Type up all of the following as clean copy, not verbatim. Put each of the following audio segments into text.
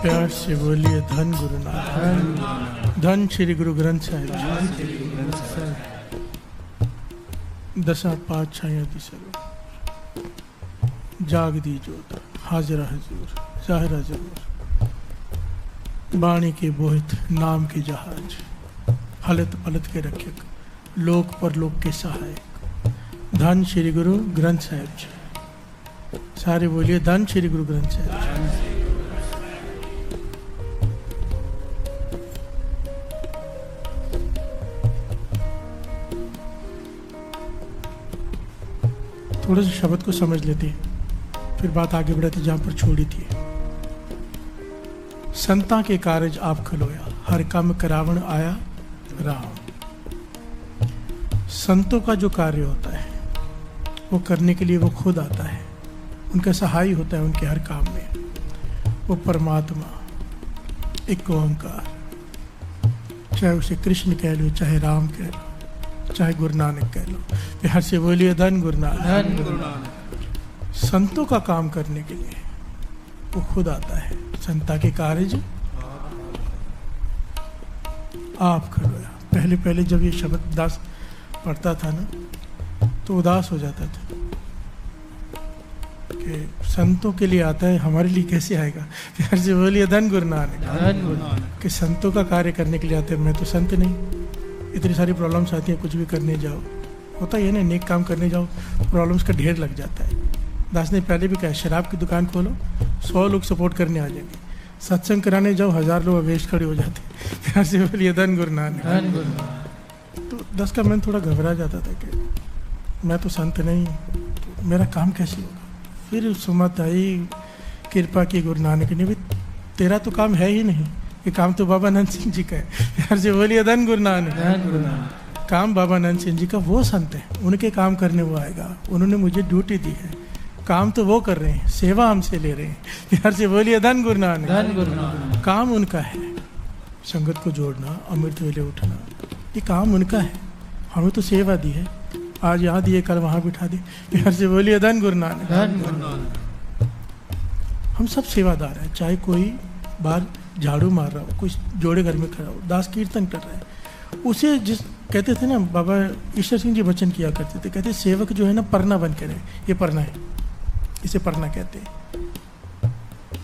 प्यार से बोलिए धन गुरु नानक, धन श्री गुरु ग्रंथ साहिब जी, दसा पातशाहियां दी सरो, जाग दी जोत, हाजरा हजूर, जाहिरा जरूर, बाणी के बोहित नाम के जहाज, हलत पलत के रक्षक, लोक पर लोक के सहायक, धन श्री गुरु ग्रंथ साहिब जी। सारे बोलिए धन श्री गुरु ग्रंथ साहिब जी। थोड़ा सा शब्द को समझ लेते हैं, फिर बात आगे बढ़ाते जहां पर छोड़ी थी। संता के कारज आप खलोया, हर काम करावण आया राम। संतों का जो कार्य होता है वो करने के लिए वो खुद आता है, उनका सहाय होता है उनके हर काम में। वो परमात्मा एक ओंकार, चाहे उसे कृष्ण कह लो, चाहे राम कह लो, चाहे गुरु नानक कह लो, बिहार से बोलिए धन गुरु नानक। संतों का काम करने के लिए वो खुद आता है। संता के कार्य आप खलोया। पहले पहले जब ये शब्द दास पढ़ता था ना तो उदास हो जाता था कि संतों के लिए आता है, हमारे लिए कैसे आएगा। बिहार से बोलिए धन गुरु नानक। कि संतों का कार्य करने के लिए आते हैं, मैं तो संत नहीं। इतनी सारी प्रॉब्लम्स आती हैं, कुछ भी करने जाओ होता ही है ना, नेक काम करने जाओ प्रॉब्लम्स का ढेर लग जाता है। दास ने पहले भी कहा, शराब की दुकान खोलो 100 लोग सपोर्ट करने आ जाएंगे, सत्संग कराने जाओ 1000 लोग अवेश खड़े हो जाते हैं। प्यार से बोलिए धन गुरु नानक। तो दास का मन थोड़ा घबरा जाता था कि मैं तो संत नहीं, तो मेरा काम कैसे होगा। फिर सुमत आई, कृपा की गुरु नानक ने, भी तेरा तो काम है ही नहीं, ये काम तो बाबा नंद सिंह जी का है। प्यार से बोलिए धन गुरु नानक। काम बाबा नंद सिंह जी का, वो संत है, उनके काम करने वो आएगा। उन्होंने मुझे ड्यूटी दी है, काम तो वो कर रहे हैं, सेवा हमसे ले रहे हैं। प्यार से बोलिए धन गुरु नानक। काम उनका है, संगत को जोड़ना, अमृत वेले उठना, ये काम उनका है। हमें तो सेवा दी है, आज यहाँ दिए कल वहाँ बिठा दे। प्यार से बोलिए धन गुरु नानक। हम सब सेवादार हैं, चाहे कोई बाहर झाड़ू मार रहा हो, कोई जोड़े घर में खड़ा हो, दास कीर्तन कर रहा है, उसे जिस कहते थे ना, बाबा ईश्वर सिंह जी वचन किया करते थे, कहते सेवक जो है ना परना बन के रहे। ये परना है, इसे परना कहते हैं।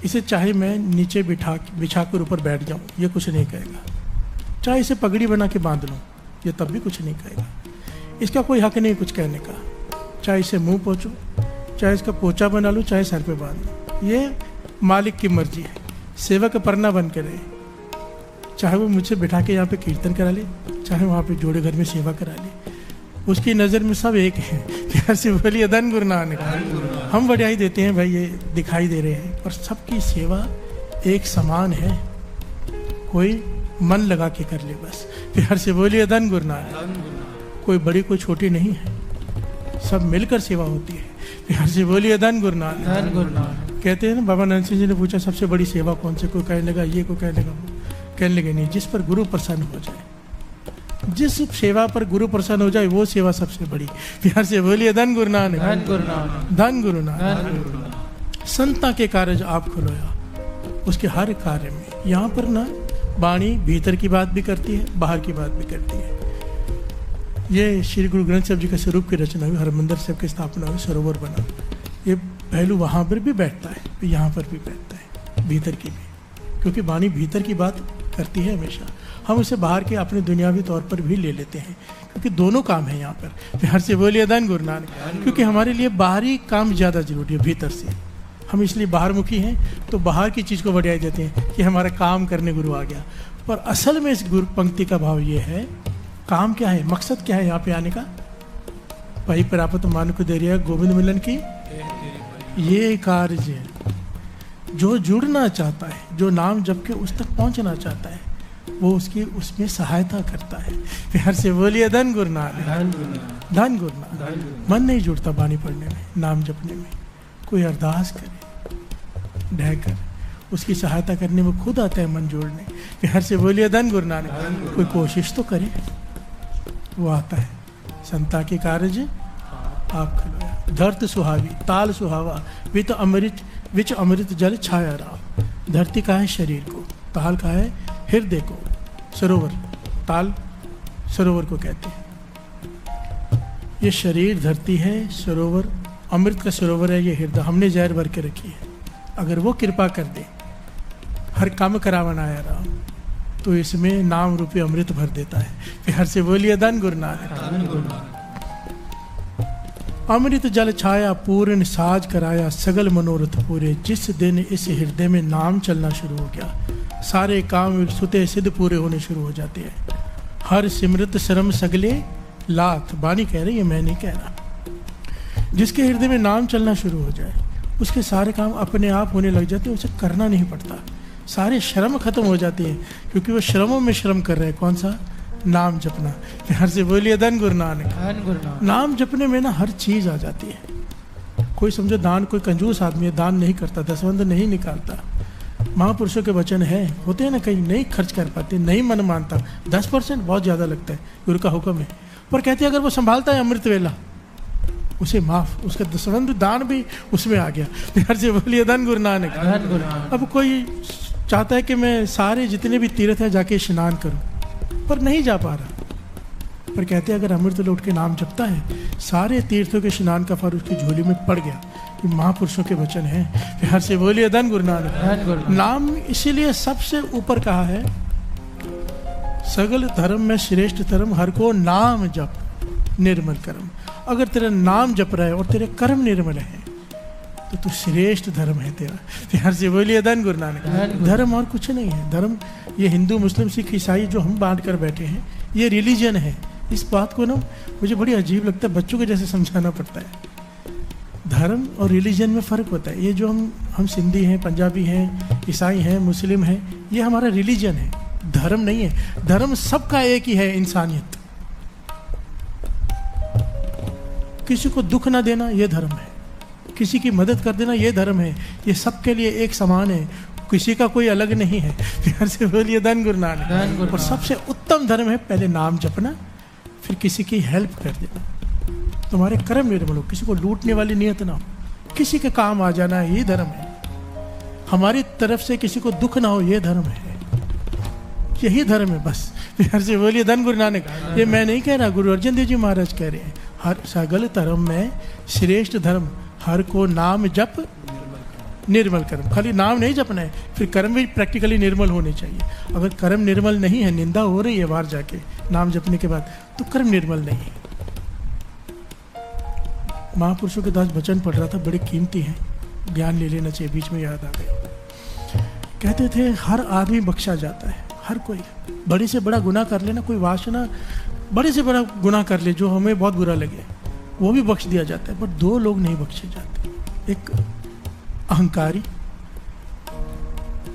इसे चाहे मैं नीचे बिछा कर ऊपर बैठ जाऊं, ये कुछ नहीं कहेगा। चाहे इसे पगड़ी बना के बांध लूं, ये तब भी कुछ नहीं कहेगा। इसका कोई हक नहीं कुछ कहने का। चाहे इसे मुंह पोंछूं, चाहे इसका पोछा बना लूं, चाहे सर पे बांध लूं, ये मालिक की मर्जी है। सेवक परना बन के रहे, चाहे वो मुझसे बिठा के यहाँ पे कीर्तन करा ले, चाहे वहाँ पे जोड़े घर में सेवा करा ले, उसकी नज़र में सब एक है। प्यार से बोलिए धन गुरु नानक। हम बड़ाई देते हैं भाई, ये दिखाई दे रहे हैं, पर सबकी सेवा एक समान है, कोई मन लगा के कर ले बस। प्यार से बोलिए धन गुरु नानक। कोई बड़ी कोई छोटी नहीं है, सब मिलकर सेवा होती है। प्यार से बोलिए धन गुरु नानक। कहते हैं ना, बाबा नंद सिंह जी ने पूछा सबसे बड़ी सेवा कौन से, कोई कहने लगा ये, कोई कहने लगा वो, कहने लगे नहीं, जिस पर गुरु प्रसन्न हो जाए, जिस सेवा पर गुरु प्रसन्न हो जाए वो सेवा सबसे बड़ी। प्यार से बोलिए धन गुरु नानक। धन गुरु नानक। संता के कार्य आप खुलोया, उसके हर कार्य में, यहाँ पर ना वाणी भीतर की बात भी करती है, बाहर की बात भी करती है। ये श्री गुरु ग्रंथ साहिब जी का स्वरूप की रचना हुई, हरमंदिर साहिब की स्थापना हुई, सरोवर बना। ये पहलू वहाँ पर भी बैठता है, यहाँ पर भी बैठता है, भीतर की भी, क्योंकि वाणी भीतर की बात करती है हमेशा। हम उसे बाहर के अपने दुनियावी तौर पर भी ले लेते हैं, क्योंकि दोनों काम है यहाँ पर। प्यार से बोलिए धन गुरु नानक। क्योंकि हमारे लिए बाहरी काम ज़्यादा जरूरी है भीतर से, हम इसलिए बाहर मुखी हैं, तो बाहर की चीज़ को बढ़ाई देते हैं कि हमारा काम करने गुरु आ गया। पर असल में इस गुरु पंक्ति का भाव ये है, काम क्या है, मकसद क्या है यहाँ पे आने का। भाई प्राप्त मान को दे रही है गोविंद मिलन की ये कार्य है। जो जुड़ना चाहता है, जो नाम जप के उस तक पहुंचना चाहता है, वो उसकी उसमें सहायता करता है। प्यार से बोलिए धन गुरु नानक। धन गुरु नानक। मन नहीं जुड़ता वाणी पढ़ने में, नाम जपने में। कोई अरदास करे ढह कर, उसकी सहायता करने में खुद आता है मन जोड़ने। प्यार से बोलिए धन गुरु नानक। कोई कोशिश तो करे, वो आता है। संता के कार्य आप खलोया, धरत सुहावी, ताल सुहावा, विच अमृत जल छाया राम। धरती का है शरीर को, ताल का है हृदय को, सरोवर, ताल सरोवर को कहते हैं। ये शरीर धरती है, सरोवर अमृत का सरोवर है ये हृदय। हमने जहर भर के रखी है। अगर वो कृपा कर दे, हर काम करावन आया राम, तो इसमें नाम रूपी अमृत भर देता है। प्यार से बोलिए धन गुरु नानक। अमृत जल छाया पूर्ण साज कराया, सगल मनोरथ पूरे। जिस दिन इस हृदय में नाम चलना शुरू हो गया, सारे काम सुते सिद्ध पूरे होने शुरू हो जाते हैं। हर सिमृत शर्म सगले लाथ, बानी कह रही है, मैं नहीं कह रहा। जिसके हृदय में नाम चलना शुरू हो जाए, उसके सारे काम अपने आप होने लग जाते हैं, उसे करना नहीं पड़ता। सारे श्रम खत्म हो जाते हैं, क्योंकि वो श्रमों में श्रम कर रहे हैं। कौन सा? नाम जपना। प्यार से बोलिए धन गुरु नानक। नाम जपने में ना हर चीज आ जाती है। कोई समझो दान, कोई कंजूस आदमी है, दान नहीं करता, दसवंध नहीं निकालता। महापुरुषों के वचन है, होते हैं ना, कहीं नहीं खर्च कर पाते, नहीं मन मानता, 10% बहुत ज़्यादा लगता है, गुरु का हुक्म है। पर कहते हैं अगर वो संभालता है अमृत वेला, उसे माफ, उसका दसवंध दान भी उसमें आ गया। प्यार से बोलिए धन गुरु नानक। अब कोई चाहता है कि मैं सारे जितने भी तीर्थ हैं जाके स्नान करूं, पर नहीं जा पा रहा। पर कहते हैं अगर अमृत लौट के नाम जपता है, सारे तीर्थों के स्नान का फल उसकी झोली में पड़ गया। ये महापुरुषों के वचन हैं। प्यार से बोलिए धन गुरु नानक। नाम इसीलिए सबसे ऊपर कहा है, सगल धर्म में श्रेष्ठ धर्म हर को नाम जप निर्मल कर्म। अगर तेरा नाम जप रहा है और तेरे कर्म निर्मल है, तो तू श्रेष्ठ धर्म है तेरा। प्यार से बोलिए धन गुरु नानक। धर्म और कुछ नहीं है। धर्म ये हिंदू मुस्लिम सिख ईसाई जो हम बांट कर बैठे हैं, ये रिलीजन है। इस बात को ना मुझे बड़ी अजीब लगता है, बच्चों के जैसे समझाना पड़ता है। धर्म और रिलीजन में फ़र्क होता है। ये जो हम सिंधी हैं, पंजाबी हैं, ईसाई हैं, मुस्लिम हैं, ये हमारा रिलीजन है, धर्म नहीं है। धर्म सबका एक ही है, इंसानियत। किसी को दुख ना देना ये धर्म है, किसी की मदद कर देना ये धर्म है। ये सबके लिए एक समान है, किसी का कोई अलग नहीं है। प्यार से बोलिए धन गुरु नानक। और सबसे उत्तम धर्म है पहले नाम जपना, फिर किसी की हेल्प कर देना। तुम्हारे कर्म निर्मल हो, किसी को लूटने वाली नियत ना हो, किसी के काम आ जाना, ये धर्म है। हमारी तरफ से किसी को दुख ना हो, ये धर्म है। यही धर्म है बस। प्यार से बोलिए धन गुरु नानक। ये मैं नहीं कह रहा, गुरु अर्जन देव जी महाराज कह रहे हैं। हर सगल धर्म में श्रेष्ठ धर्म हर को नाम जप निर्मल कर्म। खाली नाम नहीं जपना है, फिर कर्म भी प्रैक्टिकली निर्मल होने चाहिए। अगर कर्म निर्मल नहीं है, निंदा हो रही है बाहर जाके नाम जपने के बाद, तो कर्म निर्मल नहीं है। महापुरुषों के 10 वचन पढ़ रहा था, बड़े कीमती हैं, ज्ञान ले लेना चाहिए। बीच में याद आ गया, कहते थे हर आदमी बख्शा जाता है। हर कोई बड़े से बड़ा गुनाह कर लेना, कोई वासना बड़े से बड़ा गुनाह कर ले जो हमें बहुत बुरा लगे, वो भी बख्श दिया जाता है। पर 2 लोग नहीं बख्शे जाते। एक अहंकारी,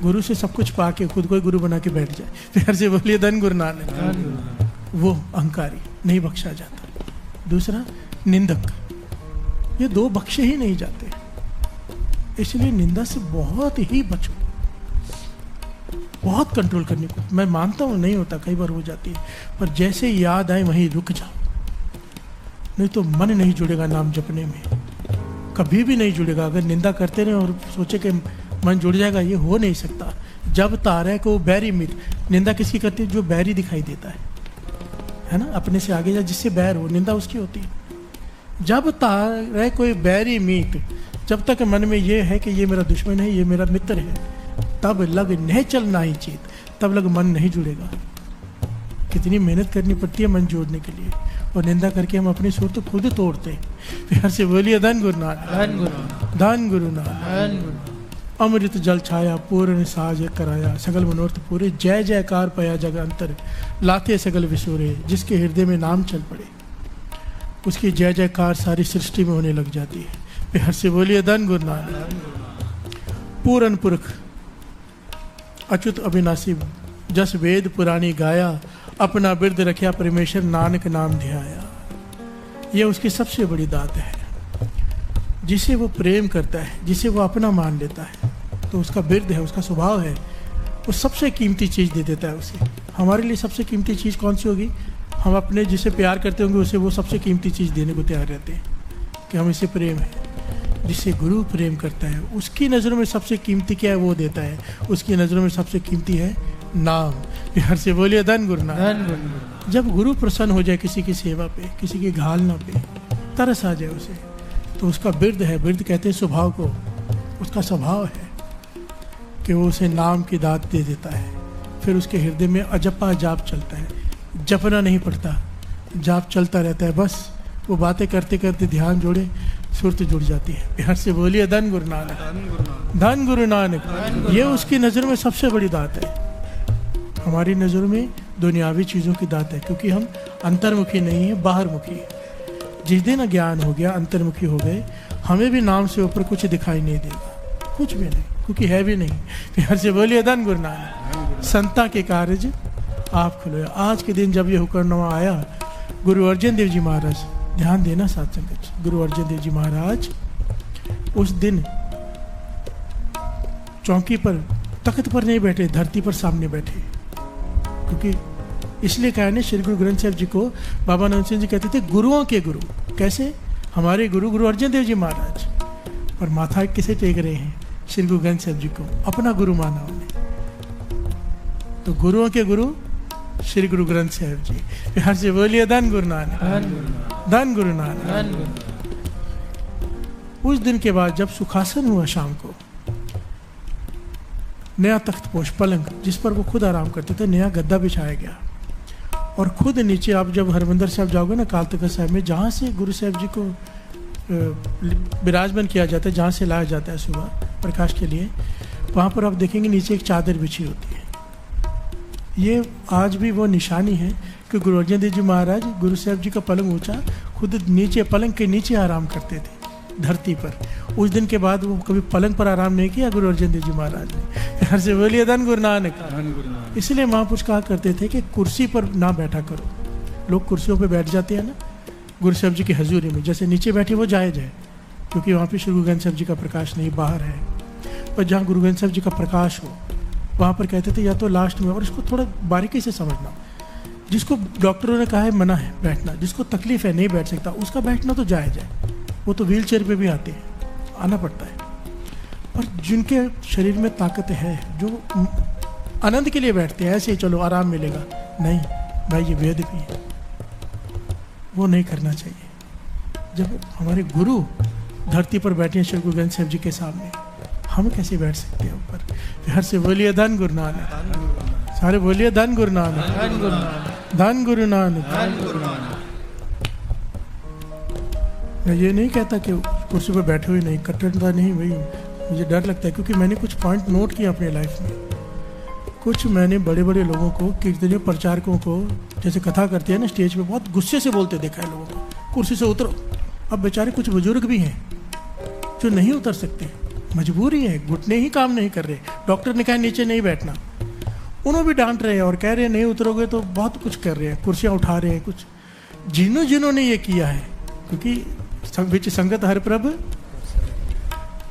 गुरु से सब कुछ पाके खुद को गुरु बना के बैठ जाए। प्यार से बोलिए धन गुरु नानक। वो अहंकारी नहीं बख्शा जाता। दूसरा निंदक, ये 2 बख्शे ही नहीं जाते। इसलिए निंदा से बहुत ही बचो, बहुत कंट्रोल करने को। मैं मानता हूँ नहीं होता, कई बार हो जाती है, पर जैसे याद आए वहीं रुक जाओ, नहीं तो मन नहीं जुड़ेगा नाम जपने में, कभी भी नहीं जुड़ेगा। अगर निंदा करते रहे और सोचे कि मन जुड़ जाएगा, ये हो नहीं सकता। जब तारे को बैरी मित, निंदा किसकी करती है? जो बैरी दिखाई देता है ना, अपने से आगे जा जिससे बैर हो, निंदा उसकी होती है। जब तारे कोई बैरी मीत, जब तक मन में ये है कि ये मेरा दुश्मन है, ये मेरा मित्र है, तब लग नहीं चलना ही चेत, तब लग मन नहीं जुड़ेगा। कितनी मेहनत करनी पड़ती है मन जोड़ने के लिए, और निंदा करके हम अपनी सुर तो खुद तोड़ते हैं। प्यार से बोलिए धन गुरु नानक। धन गुरु नानक। अमृत जल छाया पूर्ण साज कराया, सगल मनोरथ पूरे। जय जयकार पया जग अंतर, लाते सगल विसुरे। जिसके हृदय में नाम चल पड़े, उसकी जय जयकार सारी सृष्टि में होने लग जाती है। प्यार से बोलिए धन गुरु नानक। पूरन पुरख अच्युत अविनाशी, जस वेद पुरानी गाया। अपना बिरद रखिया परमेश्वर, नानक नाम ध्याया। यह उसकी सबसे बड़ी दात है। जिसे वो प्रेम करता है, जिसे वो अपना मान लेता है, तो उसका बिरद है, उसका स्वभाव है, वो सबसे कीमती चीज़ दे देता है उसे। हमारे लिए सबसे कीमती चीज़ कौन सी होगी? हम अपने जिसे प्यार करते होंगे उसे वो सबसे कीमती चीज़ देने को तैयार रहते हैं कि हम इसे प्रेम है। जिससे गुरु प्रेम करता है, उसकी नज़रों में सबसे कीमती क्या है वो देता है। उसकी नज़रों में सबसे कीमती है नाम। प्यार से बोलिए धन गुरु नानक। जब गुरु प्रसन्न हो जाए किसी की सेवा पे, किसी की घालना पे तरस आ जाए उसे, तो उसका बिरद है, बिरद कहते हैं स्वभाव को, उसका स्वभाव है कि वो उसे नाम की दात दे देता है। फिर उसके हृदय में अजपा जाप चलता है, जपना नहीं पड़ता, जाप चलता रहता है। बस वो बातें करते करते ध्यान जोड़े, सुरत जुड़ जाती है। प्यार से बोलिए धन गुरु नानक, धन गुरु नानक। ये उसकी नज़र में सबसे बड़ी दात है। हमारी नज़र में दुनियावी चीज़ों की दात है, क्योंकि हम अंतर्मुखी नहीं है, बाहरमुखी है। जिस दिन ज्ञान हो गया, अंतर्मुखी हो गए, हमें भी नाम से ऊपर कुछ दिखाई नहीं देगा, कुछ भी नहीं, क्योंकि है भी नहीं। प्यार से बोलिए धन गुरु नानक। संता के कार्य आप खुलो। आज के दिन जब ये हुक्मनामा आया, गुरु अर्जन देव जी महाराज, ध्यान देना साथ संगत, गुरु अर्जन देव जी महाराज उस दिन चौकी पर, तख्त पर नहीं बैठे, धरती पर सामने बैठे। क्योंकि इसलिए कहा ने श्री गुरु ग्रंथ साहिब जी को बाबा नंद सिंह जी कहते थे गुरुओं के गुरु। कैसे? हमारे गुरु गुरु अर्जन देव जी महाराज, और माथा किसे टेक रहे हैं? श्री गुरु ग्रंथ साहिब जी को अपना गुरु माना उन्हें। तो गुरुओं के गुरु श्री गुरु ग्रंथ साहिब जी। प्यार से बोलिए धन गुरु नानक, धन गुरु नानक। उस दिन के बाद जब सुखासन हुआ शाम को, नया तख्तपोश पलंग जिस पर वो खुद आराम करते थे, नया गद्दा बिछाया गया, और खुद नीचे आप जब हरमंदिर साहब जाओगे ना, काल तख्त साहब में, जहाँ से गुरु साहब जी को विराजमान किया जाता है, जहाँ से लाया जाता है सुबह प्रकाश के लिए, वहाँ पर आप देखेंगे नीचे एक चादर बिछी होती है। ये आज भी वो निशानी है कि गुरु अर्जन देव जी महाराज, गुरु साहब जी का पलंग ऊंचा, खुद नीचे पलंग के नीचे आराम करते थे धरती पर। उस दिन के बाद वो कभी पलंग पर आराम नहीं किया गुरु अर्जन देव जी महाराज ने। हर से बोलिए धन गुरु नानक। इसलिए महापुरुष कहा करते थे कि कुर्सी पर ना बैठा करो। लोग कुर्सियों पर बैठ जाते हैं ना गुरु साहब जी की हजूरी में, जैसे नीचे बैठे वो जायज़ है, क्योंकि वहाँ पे श्री गुरु ग्रंथ साहब जी का प्रकाश नहीं, बाहर है। पर जहाँ गुरु ग्रंथ साहब जी का प्रकाश हो, वहाँ पर कहते थे या तो लास्ट में, और इसको थोड़ा बारीकी से समझना, जिसको डॉक्टरों ने कहा है मना है बैठना, जिसको तकलीफ है नहीं बैठ सकता, उसका बैठना तो जायज़ है, वो तो व्हील चेयर पर भी आते हैं, आना पड़ता है। और जिनके शरीर में ताकत है, जो आनंद के लिए बैठते हैं, ऐसे ही चलो आराम मिलेगा, नहीं भाई ये वेद भी है, वो नहीं करना चाहिए। जब हमारे गुरु धरती पर बैठे हैं श्री गुरु ग्रंथ साहिब जी के सामने, हम कैसे बैठ सकते हैं ऊपर? हर से बोलिए धन गुरु नानक, सारे बोलिए धन गुरु नानक, धन गुरु नानक। मैं ये नहीं कहता कि कुर्सी पर बैठे हुए नहीं, कट्टरता नहीं भाई, मुझे डर लगता है, क्योंकि मैंने कुछ पॉइंट नोट किए अपने लाइफ में। कुछ मैंने बड़े बड़े लोगों को, कीर्तनियों प्रचारकों को, जैसे कथा करते हैं ना स्टेज पे, बहुत गुस्से से बोलते देखा है लोगों को, कुर्सी से उतरो। अब बेचारे कुछ बुजुर्ग भी हैं जो नहीं उतर सकते, मजबूरी है, घुटने ही काम नहीं कर रहे, डॉक्टर ने कहा नीचे नहीं बैठना, उन्होंने भी डांट रहे हैं और कह रहे हैं नहीं उतरोगे तो बहुत कुछ कर रहे हैं, कुर्सियाँ उठा रहे हैं कुछ। जिन्होंने ये किया है, क्योंकि विच संगत हर प्रभ,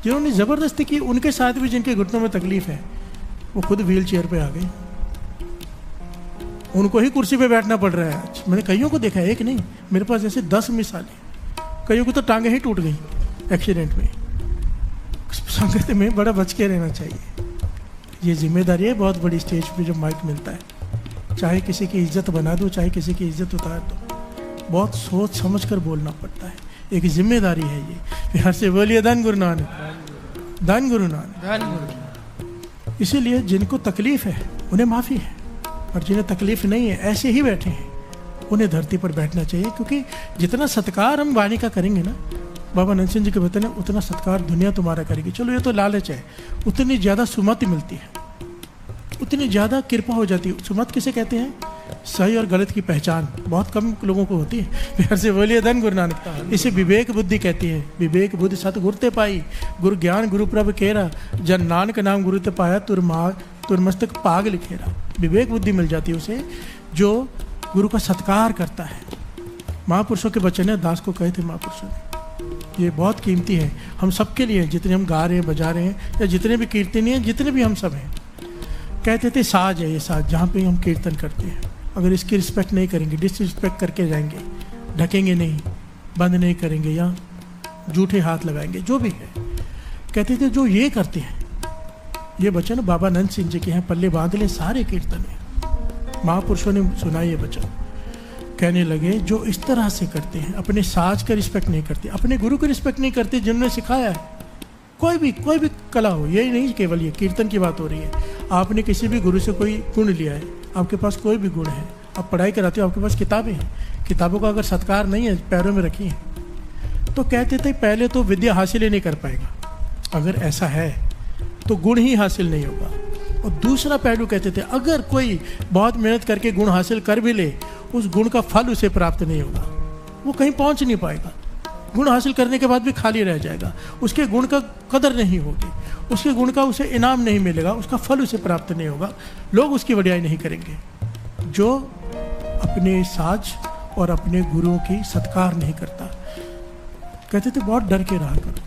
जिन्होंने ज़बरदस्ती की, उनके साथ भी जिनके घुटनों में तकलीफ है, वो खुद व्हील चेयर पे आ गए, उनको ही कुर्सी पे बैठना पड़ रहा है आज। मैंने कईयों को देखा है, एक नहीं, मेरे पास ऐसे 10 मिसालें। कईयों को तो टांगे ही टूट गई एक्सीडेंट में। संगत में बड़ा बच के रहना चाहिए, ये जिम्मेदारी है बहुत बड़ी। स्टेज पे जब माइक मिलता है, चाहे किसी की इज्जत बना दो, चाहे किसी की इज्जत उतार दो, बहुत सोच समझ कर बोलना पड़ता है, एक जिम्मेदारी है ये। हर से बोलिए धन गुरु नानक, धन गुरु नानक। इसीलिए जिनको तकलीफ है उन्हें माफ़ी है, और जिन्हें तकलीफ नहीं है ऐसे ही बैठे हैं, उन्हें धरती पर बैठना चाहिए। क्योंकि जितना सत्कार हम वाणी का करेंगे ना, बाबा नंद सिंह जी के बताने, उतना सत्कार दुनिया तुम्हारा करेगी। चलो ये तो लालच है, उतनी ज़्यादा सुमति मिलती है, उतनी ज़्यादा कृपा हो जाती है। सुमत किसे कहते हैं? सही और गलत की पहचान बहुत कम लोगों को होती है। प्यार से बोलिए धन गुरु नानक। इसे विवेक बुद्धि कहती है। विवेक बुद्धि सत गुरु ते पाई, गुरु ज्ञान गुरु प्रभ केरा, जन नानक नाम गुरु ते पाया, तुर मस्तक पाग लिखेरा। विवेक बुद्धि मिल जाती है उसे, जो गुरु का सत्कार करता है। महापुरुषों के वचन है, दास को कहे थे महापुरुषों ने, ये बहुत कीमती है हम सबके लिए, जितने हम गा रहे हैं बजा रहे हैं, या जितने भी कीर्तनी हैं, जितने भी हम सब हैं। कहते थे साज है ये साज, जहाँ पे हम कीर्तन करते हैं, अगर इसकी रिस्पेक्ट नहीं करेंगे, डिसरिस्पेक्ट करके जाएंगे, ढकेंगे नहीं, बंद नहीं करेंगे, या जूठे हाथ लगाएंगे, जो भी है। कहते थे जो ये करते हैं, ये वचन बाबा नंद सिंह जी के हैं, पल्ले बांध ले सारे कीर्तन है, महापुरुषों ने सुना ये वचन। कहने लगे जो इस तरह से करते हैं, अपने साज का रिस्पेक्ट नहीं करते, अपने गुरु का रिस्पेक्ट नहीं करते जिन्होंने सिखाया है, कोई भी कला हो, यही नहीं केवल ये कीर्तन की बात हो रही है। आपने किसी भी गुरु से कोई गुण लिया है, आपके पास कोई भी गुण है, आप पढ़ाई कराते हो, आपके पास किताबें हैं, किताबों का अगर सत्कार नहीं है, पैरों में रखी है, तो कहते थे पहले तो विद्या हासिल ही नहीं कर पाएगा, अगर ऐसा है तो गुण ही हासिल नहीं होगा। और दूसरा पहलू कहते थे अगर कोई बहुत मेहनत करके गुण हासिल कर भी ले, उस गुण का फल उसे प्राप्त नहीं होगा, वो कहीं पहुंच नहीं पाएगा, गुण हासिल करने के बाद भी खाली रह जाएगा, उसके गुण का कदर नहीं होगी, उसके गुण का उसे इनाम नहीं मिलेगा, उसका फल उसे प्राप्त नहीं होगा, लोग उसकी वडियाई नहीं करेंगे। जो अपने साज और अपने गुरुओं की सत्कार नहीं करता, कहते थे बहुत डर के रहा करो,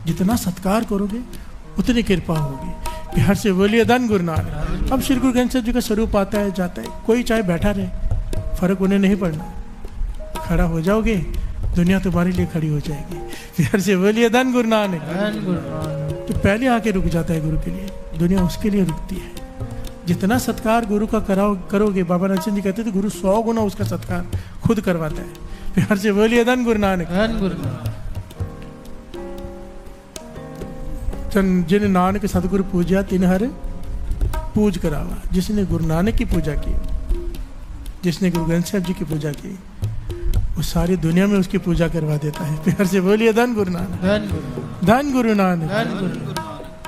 जितना सत्कार करोगे उतनी कृपा होगी। प्यार से बोलिए धन गुरु नानक। अब श्री गुरु ग्रंथ साहिब जी का स्वरूप आता है जाता है, कोई चाहे बैठा रहे, फर्क उन्हें नहीं पड़ना, खड़ा हो जाओगे दुनिया तुम्हारे लिए खड़ी हो जाएगी। प्यार से बोलिए धन गुरु नानक। तो पहले आके रुक जाता है गुरु के लिए, दुनिया उसके लिए रुकती है। जितना सत्कार गुरु का करोगे, बाबा नंद सिंह जी कहते थे गुरु 100 गुना उसका सत्कार खुद करवाता है। प्यार से बोलिए धन गुरु नानक। जिन नानक सतगुरु पूजा तिन हर पूज करावा। जिसने गुरु नानक की पूजा की, जिसने गुरु ग्रंथ साहिब जी की पूजा की, वो सारी दुनिया में उसकी पूजा करवा देता है। प्यार से बोलिए धन गुरु नानक। धन गुरु नानक।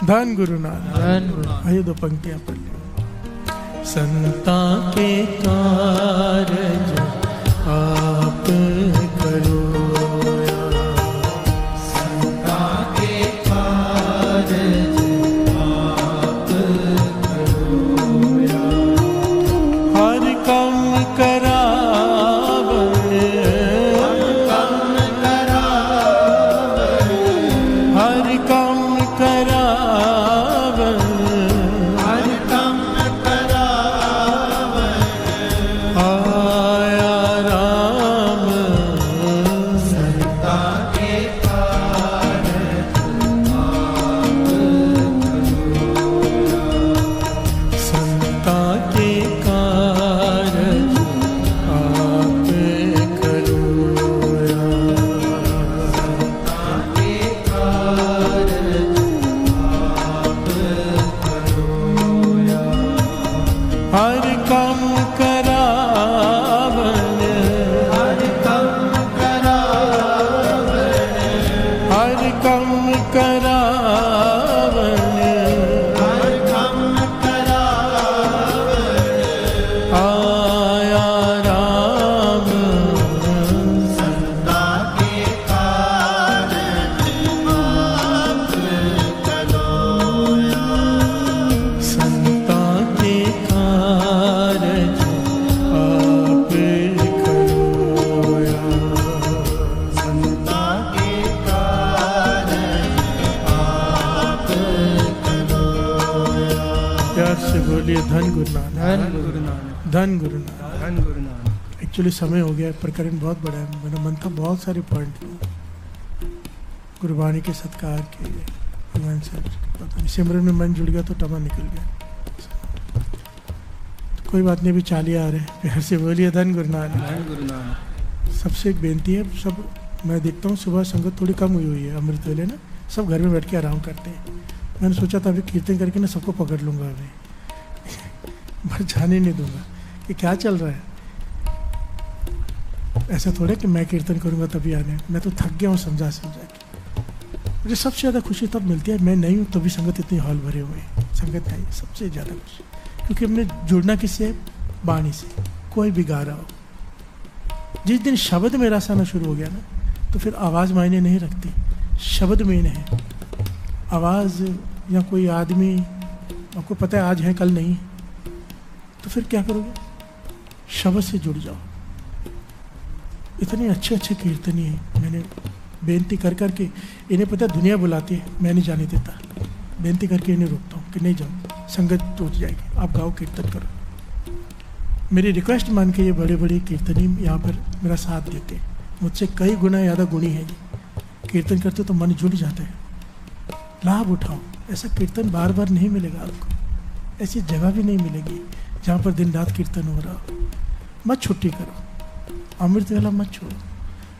धन गुरु नानक। आइए दो पंक्तियां पढ़ लो। संता के कारज आप करो, संता के कारज आप करो, हर काम करावे, हर काम करावे, हर काम करावे, हर काम करावे, आया राम संता के कारज आप करो, संता के कारज आप करो, संता के कारज आप करो, हर काम करावन, हर काम करावन, हर काम करावन, हर काम करावन, आया राम संता के कारज आप करो, संता के कारज आप करो, संता के कारज आप करो। प्यार से बोलिए धन गुरु नानक। धन गुरु नानक। एक्चुअली समय हो गया है, प्रकरण बहुत बड़ा है, मेरा मन था बहुत सारे पॉइंट गुरबाणी के सत्कार के, भगवान साहब जी के, पता नहीं सिमरन में मन जुड़ गया तो टमा निकल गया। तो कोई बात नहीं, अभी चालिया आ रहे हैं। प्यार से बोलिए धन गुरु नानक। सबसे एक बेनती है, सब मैं देखता हूँ सुबह संगत थोड़ी कम हुई है अमृत वेले ना, सब घर में बैठ के आराम करते हैं। मैंने सोचा था अभी कीर्तन करके ना सबको पकड़ लूँगा, अभी पर जाने नहीं दूंगा कि क्या चल रहा है। ऐसा थोड़ा कि मैं कीर्तन करूँगा तभी आने, मैं तो थक गया हूँ समझा के। मुझे सबसे ज़्यादा खुशी तब मिलती है, मैं नहीं हूँ तभी संगत इतनी हॉल भरे हुए हैं, संगत नहीं, सबसे ज़्यादा खुशी, क्योंकि हमने जुड़ना किससे, बाणी से। कोई भी गा रहा हो, जिस दिन शब्द में रस आना शुरू हो गया ना, तो फिर आवाज़ मायने नहीं रखती, शब्द में है। आवाज़ या कोई आदमी आपको पता है आज है कल नहीं, तो फिर क्या करोगे, शब्द से जुड़ जाओ। इतने अच्छे अच्छे कीर्तनी हैं, मैंने बेनती कर कर के, इन्हें पता दुनिया बुलाती है, मैं नहीं जाने देता, बेनती करके इन्हें रोकता हूँ कि नहीं जाओ, संगत टूट जाएगी, आप गाओ कीर्तन करो। मेरी रिक्वेस्ट मान के ये बड़े बड़े कीर्तनी यहाँ पर मेरा साथ देते हैं, मुझसे कई गुना ज़्यादा गुणी है ये कीर्तन करते हो तो मन जुड़ जाता है। लाभ उठाओ, ऐसा कीर्तन बार बार नहीं मिलेगा आपको, ऐसी जगह भी नहीं मिलेगी जहाँ पर दिन रात कीर्तन हो रहा हो। मत छुट्टी करो, अमृत वेला मत छोड़ो।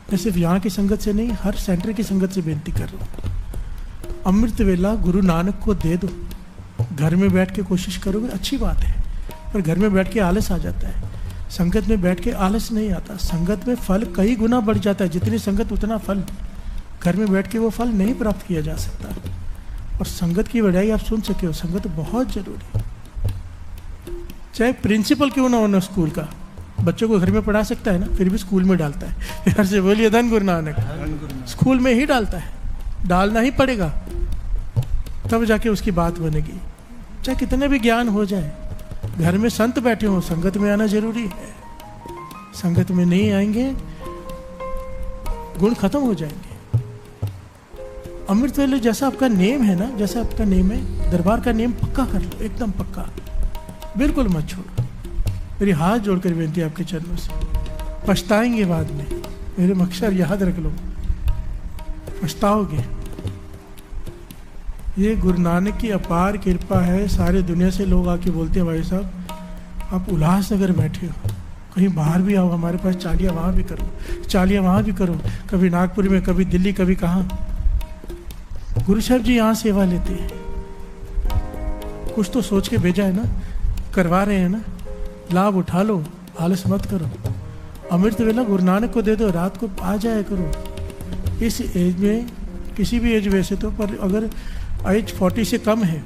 मैं सिर्फ यहाँ की संगत से नहीं, हर सेंटर की संगत से बेनती कर रहा हूँ, अमृत वेला गुरु नानक को दे दो। घर में बैठ के कोशिश करोगे अच्छी बात है, पर घर में बैठ के आलस आ जाता है। संगत में बैठ के आलस नहीं आता, संगत में फल कई गुना बढ़ जाता है। जितनी संगत उतना फल, घर में बैठ के वो फल नहीं प्राप्त किया जा सकता। और संगत की बढ़ाई आप सुन सके हो, संगत बहुत जरूरी है। चाहे प्रिंसिपल क्यों ना होना स्कूल का, बच्चों को घर में पढ़ा सकता है ना, फिर भी स्कूल में डालता है। यार से बोलिए धन गुरु नानक। स्कूल में ही डालता है, डालना ही पड़ेगा, तब जाके उसकी बात बनेगी। चाहे कितने भी ज्ञान हो जाए, घर में संत बैठे हो, संगत में आना जरूरी है। संगत में नहीं आएंगे गुण खत्म हो जाएंगे। अमृत वेले जैसा आपका नेम है ना, जैसा आपका नेम है, दरबार का नेम पक्का कर लो, एकदम पक्का, बिल्कुल मत छोड़ो। मेरी हाथ जोड़कर बेनती है आपके चरणों से, पछताएंगे बाद में, मेरे अक्षर याद रख लो, पछताओगे। ये गुरु नानक की अपार कृपा है। सारे दुनिया से लोग आके बोलते हैं भाई साहब आप उल्लासनगर बैठे हो, कहीं बाहर भी आओ, हमारे पास चालियाँ वहाँ भी करो, चालियाँ वहाँ भी करो, कभी नागपुर में, कभी दिल्ली, कभी कहाँ। गुरु साहब जी यहाँ सेवा लेते हैं, कुछ तो सोच के भेजा है ना, करवा रहे हैं ना, लाभ उठा लो, आलस मत करो। अमृत वेला गुरु नानक को दे दो, रात को आ जाया करो। इस एज में, किसी भी एज वैसे तो, पर अगर एज 40 से कम है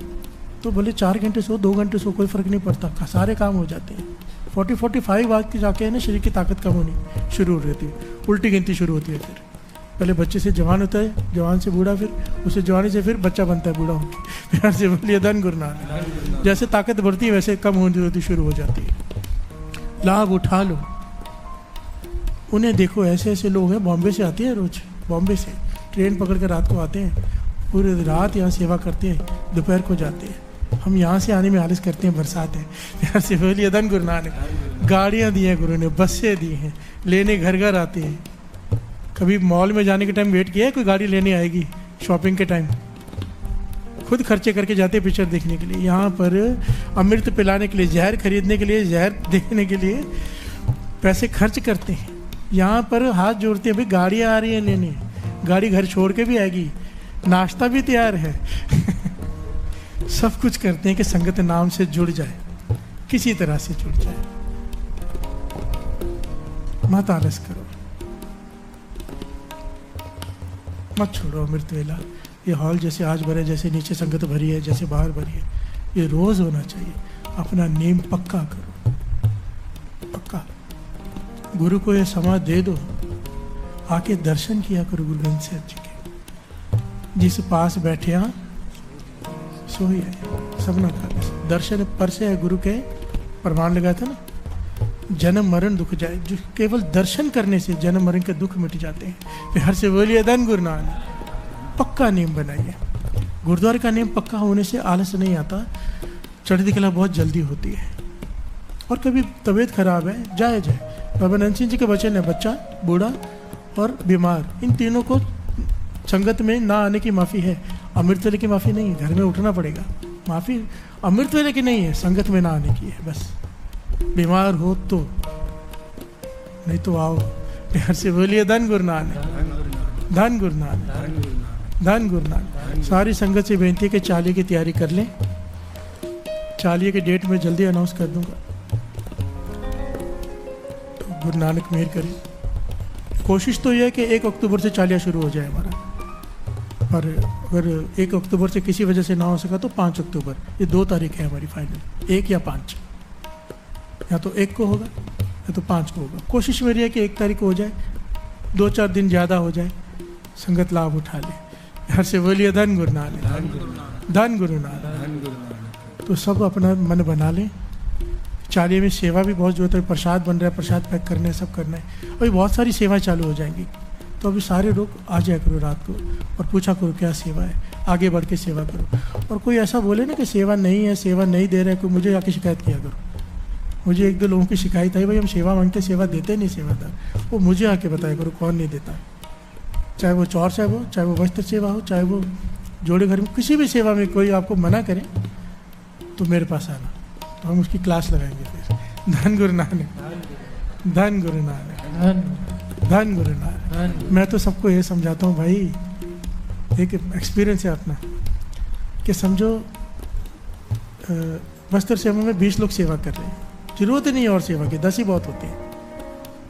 तो भले 4 घंटे सो, 2 घंटे सो, कोई फर्क नहीं पड़ता, सारे काम हो जाते हैं। 40-45 आज की जाके है ना, शरीर की ताकत कम होनी शुरू हो रहती है, उल्टी गिनती शुरू होती है। फिर पहले बच्चे से जवान होता है, जवान से बूढ़ा, फिर उससे जवानी से फिर बच्चा बनता है बूढ़ा होकर। प्यार से बोलिए धन गुरु नानक। जैसे ताकत बढ़ती है वैसे कम होती शुरू हो जाती है। लाभ उठा लो, उन्हें देखो, ऐसे ऐसे लोग हैं, बॉम्बे से आते हैं रोज, बॉम्बे से ट्रेन पकड़ कर रात को आते हैं, पूरी रात यहाँ सेवा करते हैं, दोपहर को जाते हैं। हम यहाँ से आने में आलस करते हैं, बरसात है। प्यार से बोलिए धन गुरु नानक। गाड़ियाँ दी हैं गुरु ने, बसें दी हैं, लेने घर घर आते हैं। कभी मॉल में जाने के टाइम वेट किया है कोई गाड़ी लेने आएगी? शॉपिंग के टाइम खुद खर्चे करके जाते हैं पिक्चर देखने के लिए। यहाँ पर अमृत पिलाने के लिए, जहर खरीदने के लिए, जहर देखने के लिए पैसे खर्च करते हैं। यहाँ पर हाथ जोड़ते हैं, भाई गाड़ियाँ आ रही हैं लेने, गाड़ी घर छोड़ के भी आएगी, नाश्ता भी तैयार है। सब कुछ करते हैं कि संगत नाम से जुड़ जाए, किसी तरह से जुड़ जाए। मत आलस करो, मत छोड़ो अमृत वेला। ये हॉल जैसे आज भरे, जैसे नीचे संगत भरी है, जैसे बाहर भरी है, ये रोज होना चाहिए। अपना नेम पक्का करो, पक्का। गुरु को ये समय दे दो, आके दर्शन किया करो गुरु ग्रंथ साहिब जी के। जिस पास बैठे हाँ सोई है, सबना का दर्शन पर से है। गुरु के प्रमाण लगाया था ना, जन्म मरण दुख जाए। जो केवल दर्शन करने से जन्म मरण के दुख मिट जाते हैं। फिर से बोलिए धन गुरु नानक। पक्का नेम बनाइए। गुरुद्वारे का नेम पक्का होने से आलस नहीं आता, चढ़ती कला बहुत जल्दी होती है। और कभी तबीयत खराब है, जाए जाए। बाबा नंद सिंह जी के वचन है, बच्चा, बूढ़ा और बीमार, इन तीनों को संगत में ना आने की माफ़ी है। अमृत वेले की माफ़ी नहीं है, घर में उठना पड़ेगा। माफ़ी अमृत वेले की नहीं है, संगत में ना आने की है बस। बीमार हो तो, नहीं तो आओ। प्यार से बोलिए धन गुरु नानक, धन गुरु नानक, धन गुरु नानक। सारी संगत से बेनती है कि चालीहे की तैयारी कर लें। चालीहे के डेट में जल्दी अनाउंस कर दूंगा, तो गुरु नानक मेहर करें। कोशिश तो यह है कि 1 अक्टूबर से चालिया शुरू हो जाए हमारा, और अगर 1 अक्टूबर से किसी वजह से ना हो सका तो 5 अक्टूबर, ये 2 तारीख है हमारी फाइनल, 1 या 5, या तो 1 को होगा या तो 5 को होगा। कोशिश मेरी है कि 1 तारीख को हो जाए, 2-4 दिन ज़्यादा हो जाए, संगत लाभ उठा ले। हर से बोलिए धन गुरु नानक, धन गुरु नानक। तो सब अपना मन बना लें। चालिये में सेवा भी बहुत जरूरत है, प्रसाद बन रहा है, प्रसाद पैक करना है, सब करना है। अभी बहुत सारी सेवाएं चालू हो जाएंगी, तो अभी सारे लोग आ जाया करो रात को और पूछा करो क्या सेवा है, आगे बढ़ के सेवा करो। और कोई ऐसा बोले ना कि सेवा नहीं है, सेवा नहीं दे रहे, कोई मुझे आके शिकायत किया करो। मुझे 1-2 लोगों की शिकायत आई, भाई हम सेवा मांगते, सेवा देते नहीं सेवादार, वो मुझे आके बताया करो कौन नहीं देता। चाहे वो चौर साहब हो, चाहे वो वस्त्र सेवा हो, चाहे वो जोड़े घर में, किसी भी सेवा में कोई आपको मना करे तो मेरे पास आना, तो हम उसकी क्लास लगाएंगे फिर। धन गुरु नानक, धन गुरु नानक, धन गुरु नानक। मैं तो सबको ये समझाता हूँ भाई, एक एक्सपीरियंस है अपना, कि समझो वस्त्र सेवा में 20 लोग सेवा कर रहे हैं, जरूरत ही नहीं है और सेवा की, 10 ही बहुत होती है,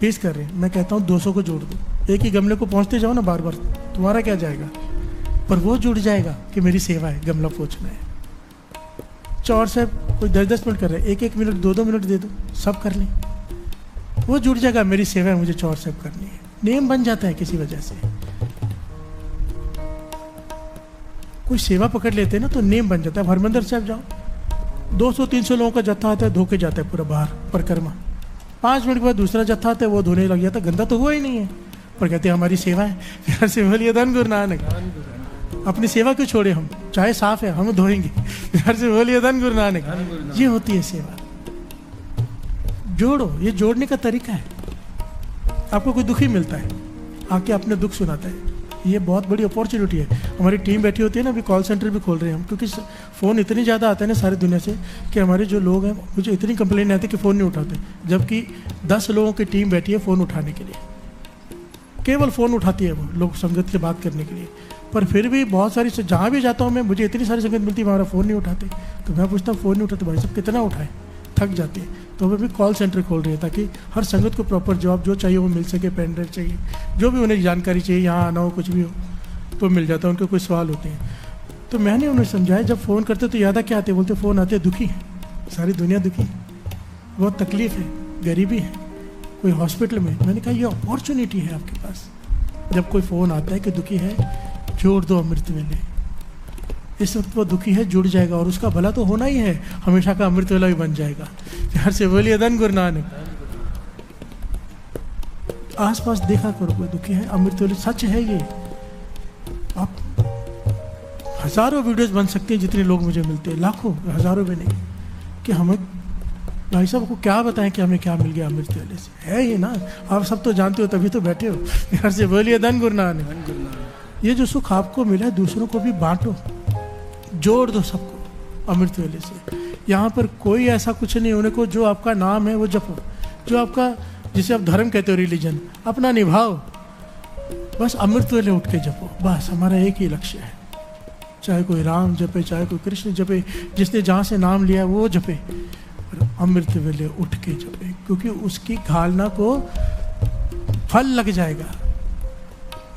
20 कर रहे हैं। मैं कहता हूँ 200 को जोड़ दो, एक ही गमले को पहुँचते जाओ ना बार बार, तुम्हारा क्या जाएगा, पर वो जुड़ जाएगा कि मेरी सेवा है, गमला पहुँचना है। चौर से कोई 10-10 मिनट कर रहे हैं, 1-1 मिनट 2-2 मिनट दे दो, सब कर लें, वो जुड़ जाएगा, मेरी सेवा है, मुझे चौर सेव करनी है। नेम बन जाता है किसी वजह से, कोई सेवा पकड़ लेते हैं ना तो नेम बन जाता है। हरमंदिर साहब जाओ, 200-300 लोगों का जत्था आता है, धो के जाता है पूरा बाहर परिक्रमा, 5 मिनट के बाद दूसरा जत्था आता है, वो धोने लग जाता है, गंदा तो हुआ ही नहीं है, पर कहते हैं हमारी सेवा है। प्यार से बोलिए धन गुरु नानक। अपनी सेवा क्यों छोड़े हम, चाहे साफ है हम धोएंगे। प्यार से बोलिए धन गुरु नानक। ये होती है सेवा। जोड़ो, ये जोड़ने का तरीका है। आपको कोई दुखी मिलता है, आके अपने दुख सुनाता है, ये बहुत बड़ी अपॉर्चुनिटी है। हमारी टीम बैठी होती है ना, अभी कॉल सेंटर भी खोल रहे हैं हम, क्योंकि फ़ोन इतनी ज़्यादा आते हैं ना सारी दुनिया से, कि हमारे जो लोग हैं, मुझे इतनी कंप्लेन आती है कि फ़ोन नहीं उठाते, जबकि 10 लोगों की टीम बैठी है फ़ोन उठाने के लिए, केवल फ़ोन उठाती है वो लोग संगत से बात करने के लिए। पर फिर भी बहुत सारी, जहाँ भी जाता हूँ मैं, मुझे इतनी सारी संगत मिलती है, हमारा फ़ोन नहीं उठाते, तो मैं पूछता हूँ फ़ोन नहीं उठाते, भाई साहब कितना उठाएं, थक जाते हैं। तो वो भी कॉल सेंटर खोल रहे हैं ताकि हर संगत को प्रॉपर जवाब जो चाहिए वो मिल सके, पेन ड्राइव चाहिए, जो भी उन्हें जानकारी चाहिए, यहाँ आना हो कुछ भी हो तो मिल जाता है, उनके कोई सवाल होते हैं। तो मैंने उन्हें समझाया, जब फ़ोन करते तो याद क्या आते, बोलते फ़ोन आते दुखी है, सारी दुनिया दुखी है, बहुत तकलीफ़ है, गरीबी है, कोई हॉस्पिटल में। मैंने कहा ये अपॉर्चुनिटी है आपके पास, जब कोई फ़ोन आता है कि दुखी है, जोड़ दो अमृत वेले। इस वक्त वो दुखी है, जुड़ जाएगा और उसका भला तो होना ही है, हमेशा का अमृत वेला भी बन जाएगा। प्यार से बोलिए धन गुरु नानक। आस पास देखा करो, कोई दुखी है, अमृत वेले सच है ये। आप हज़ारों वीडियोस बन सकते हैं, जितने लोग मुझे मिलते हैं, लाखों हज़ारों में नहीं, कि हमें भाई साहब को क्या बताएं कि हमें क्या मिल गया अमृत वेले से, है ये ना, आप सब तो जानते हो तभी तो बैठे हो। प्यार से बोलिए धन गुरु नानक। ये जो सुख आपको मिला है दूसरों को भी बांटो, जोड़ दो सबको अमृत वेले से। यहाँ पर कोई ऐसा कुछ नहीं होने को, जो आपका नाम है वो जपो, जो आपका, जिसे आप धर्म कहते हो, रिलीजन अपना निभाओ, बस अमृत वेले उठ के जपो, बस हमारा एक ही लक्ष्य है। चाहे कोई राम जपे, चाहे कोई कृष्ण जपे, जिसने जहाँ से नाम लिया वो जपे, पर अमृत वेले उठ के जपे, क्योंकि उसकी घालना को फल लग जाएगा,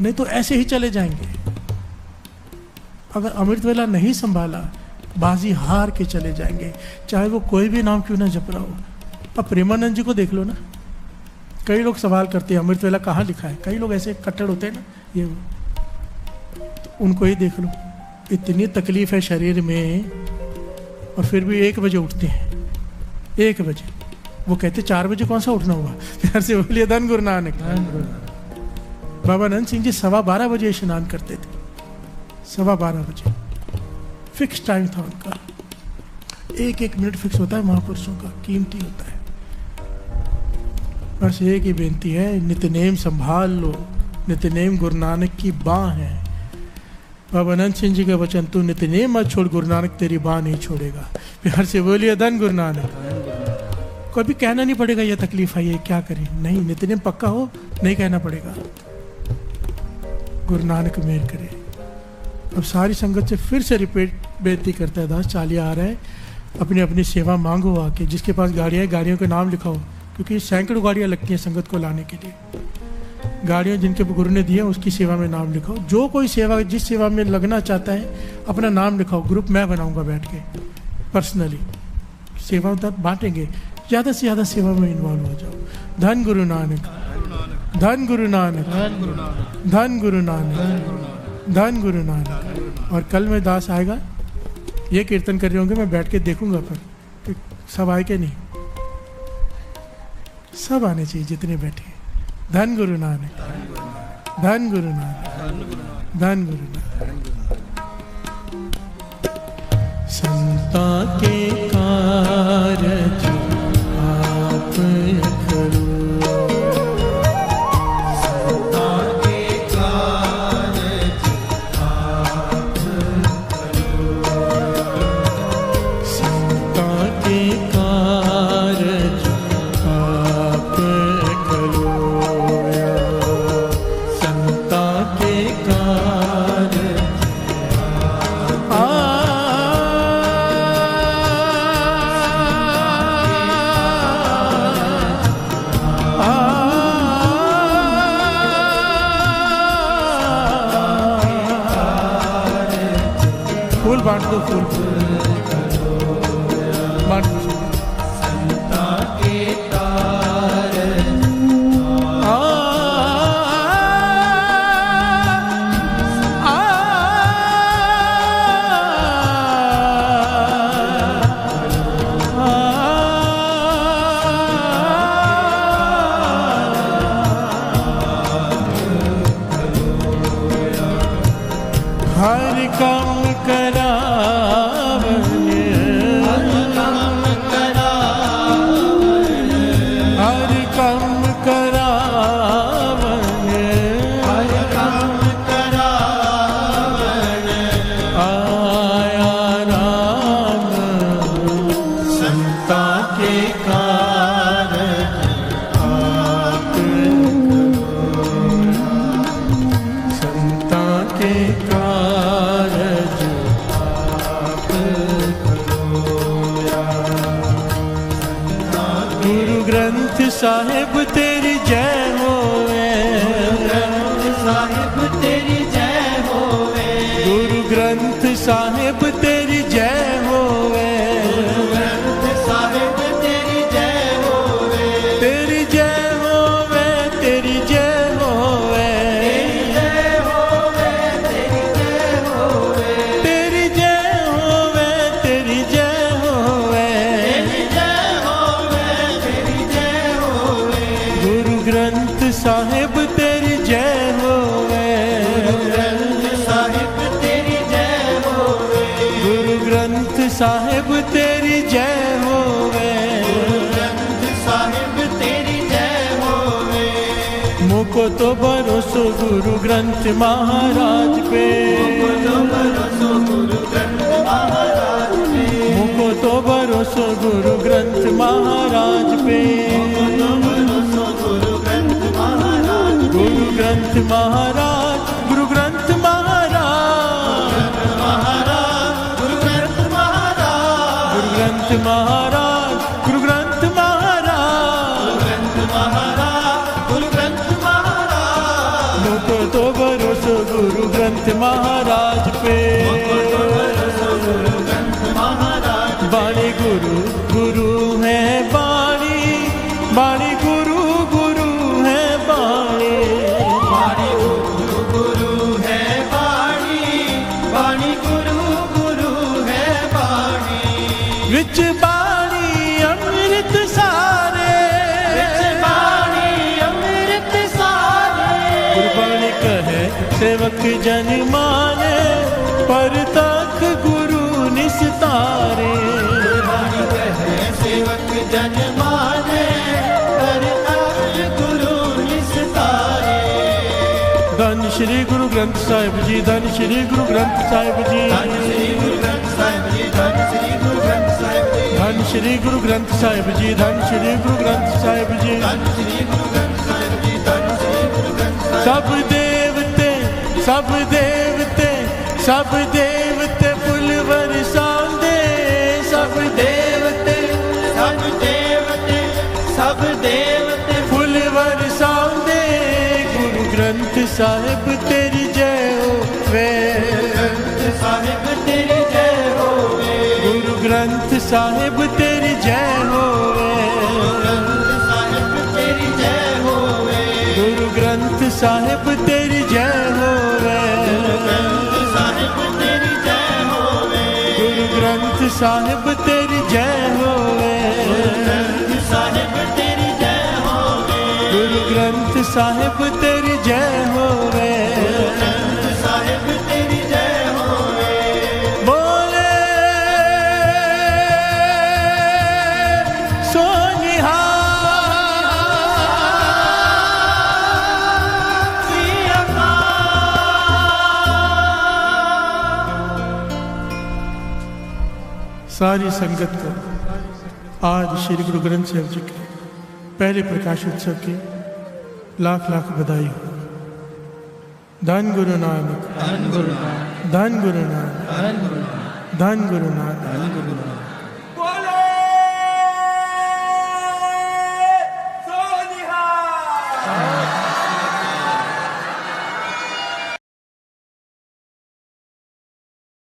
नहीं तो ऐसे ही चले जाएंगे। अगर अमृत वेला नहीं संभाला, बाजी हार के चले जाएंगे, चाहे वो कोई भी नाम क्यों ना जप रहा हो। अब प्रेमानंद जी को देख लो ना, कई लोग सवाल करते हैं अमृत वेला कहाँ लिखा है, कई लोग ऐसे कट्टर होते हैं ना, ये तो उनको ही देख लो, इतनी तकलीफ है शरीर में और फिर भी 1 बजे उठते हैं, 1 बजे। वो कहते 4 बजे कौन सा उठना हुआ। प्यार से बोलिए धन गुरु नानक। बाबा नंद सिंह जी 12:15 बजे स्नान करते थे, 12:15 बजे फिक्स टाइम था उनका। 1-1 मिनट फिक्स होता है महापुरुषों का, कीमती होता है। बस एक ही बेनती है, नित्यनेम संभाल लो, नित्यनेम गुरु नानक की बाँ है। बाबा नंद सिंह जी का वचन, तू नित्यनेम मत छोड़, गुरु नानक तेरी बाँ नहीं छोड़ेगा। प्यार से बोलिए धन गुरु नानक। कभी कहना नहीं पड़ेगा ये तकलीफ है, ये क्या करें, नहीं, नित्यनेम पक्का हो, नहीं कहना पड़ेगा। गुरु नानक मेहर करे। अब सारी संगत से फिर से रिपीट बेनती करता है, दास चालिया आ रहा है, अपनी अपनी सेवा मांगो आके, जिसके पास गाड़ियाँ है गाड़ियों के नाम लिखाओ, क्योंकि सैकड़ों गाड़ियाँ लगती हैं संगत को लाने के लिए। गाड़ियाँ जिनके गुरु ने दी है उसकी सेवा में नाम लिखाओ। जो कोई सेवा, जिस सेवा में लगना चाहता है अपना नाम लिखाओ। ग्रुप मैं बनाऊंगा बैठ के पर्सनली, सेवा तक बांटेंगे, ज़्यादा से ज़्यादा सेवा में इन्वॉल्व हो जाओ। धन गुरु नानक, धन गुरु नानक, धन गुरु नानक, धन गुरु नानक। और कल में दास आएगा, ये कीर्तन कर रहे होंगे, मैं बैठ के देखूंगा पर सब आए के नहीं, सब आने चाहिए जितने बैठे। धन गुरु नानक, धन गुरु नानक, धन गुरु नानक। संता के कारज आप करो, संता के कारज बांट दो फूल, बांट दो। हर काम करावने, हर काम करावने, हर काम करावने, हर काम करावने, आया राम संता के कारण आप संता के ग्रंथ साहिब तेरी जय होवे, ग्रंथ साहिब तेरी जय होवे, गुरु ग्रंथ साहिब तेरी जय होवे, ग्रंथ साहिब तेरी जय होवे, तेरी जय होवे, तेरी जय होवे, तेरी जय होवे, तेरी जय होवे, तेरी जय होवे, गुरु ग्रंथ साहिब तेरी जय होवे, ग्रंथ साहिब तेरी जय होवे, गुरु ग्रंथ साहिब तेरी जय होवे, ग्रंथ साहिब तेरी जय होवे। मुको तो भरोसो गुरु ग्रंथ महाराज पे, मुको तो भरोसो गुरु ग्रंथ महाराज पे, मुको तो भरोसो गुरु ग्रंथ महाराज पे, गुरु ग्रंथ महाराज, गुरु ग्रंथ महाराज, गुरु ग्रंथ महाराज, गुरु ग्रंथ महाराज, गुरु ग्रंथ महाराज, गुरु ग्रंथ महाराज, मुको तो भरोसो गुरु ग्रंथ महाराज पे, बाणी गुरु गुरु है बाणी, बाणी गुरु गुरु है बाणी, बाणी गुरु गुरु है बाणी, बाणी गुरु गुरु है बाणी, विच बाणी अमृत सारे, विच बाणी अमृत सारे, गुरबाणी कहे सेवक जन माने, पर तक गुरु निस्तारे, गुरबाणी कहे सेवक जन माने, पर तक गुरु निस्तारे। धन श्री गुरु ग्रंथ साहिब जी, धन श्री गुरु ग्रंथ साहिब जी, धन श्री गुरु ग्रंथ साहिब जी, धन श्री गुरु ग्रंथ साहिब जी, धन श्री गुरु ग्रंथ साहिब जी, धन श्री गुरु ग्रंथ साहिब जी, धन श्री गुरु ग्रंथ साहिब जी, धन श्री गुरु ग्रंथ साहिब। सब देवते, सब देवते, सब देवते फुल बरसांदे, सब देवते, सब देवते, सब देवते फुल बरसांदे, गुरु ग्रंथ साहिब तेरी जय होवे, ग्रंथ साहिब तेरी जय होवे, गुरु ग्रंथ साहिब तेरी जय होवे, ग्रंथ साहिब तेरी जय होवे, गुरु ग्रंथ साहिब तेरी जय होवे, ग्रंथ साहिब तेरी जय होवे, गुरु ग्रंथ साहिब तेरी जय होवे, ग्रंथ साहिब तेरी जय होवे, गुरु ग्रंथ साहिब तेरी जय होवे, ग्रंथ साहिब तेरी जय होवे। बोले सारी संगत को आज श्री गुरु ग्रंथ साहिब जी के पहले प्रकाश उत्सव की लाख लाख बधाई हो। धन गुरु नानक, धन गुरु नानक, धन गुरु नानक, धन गुरु नानक, धन गुरु नानक।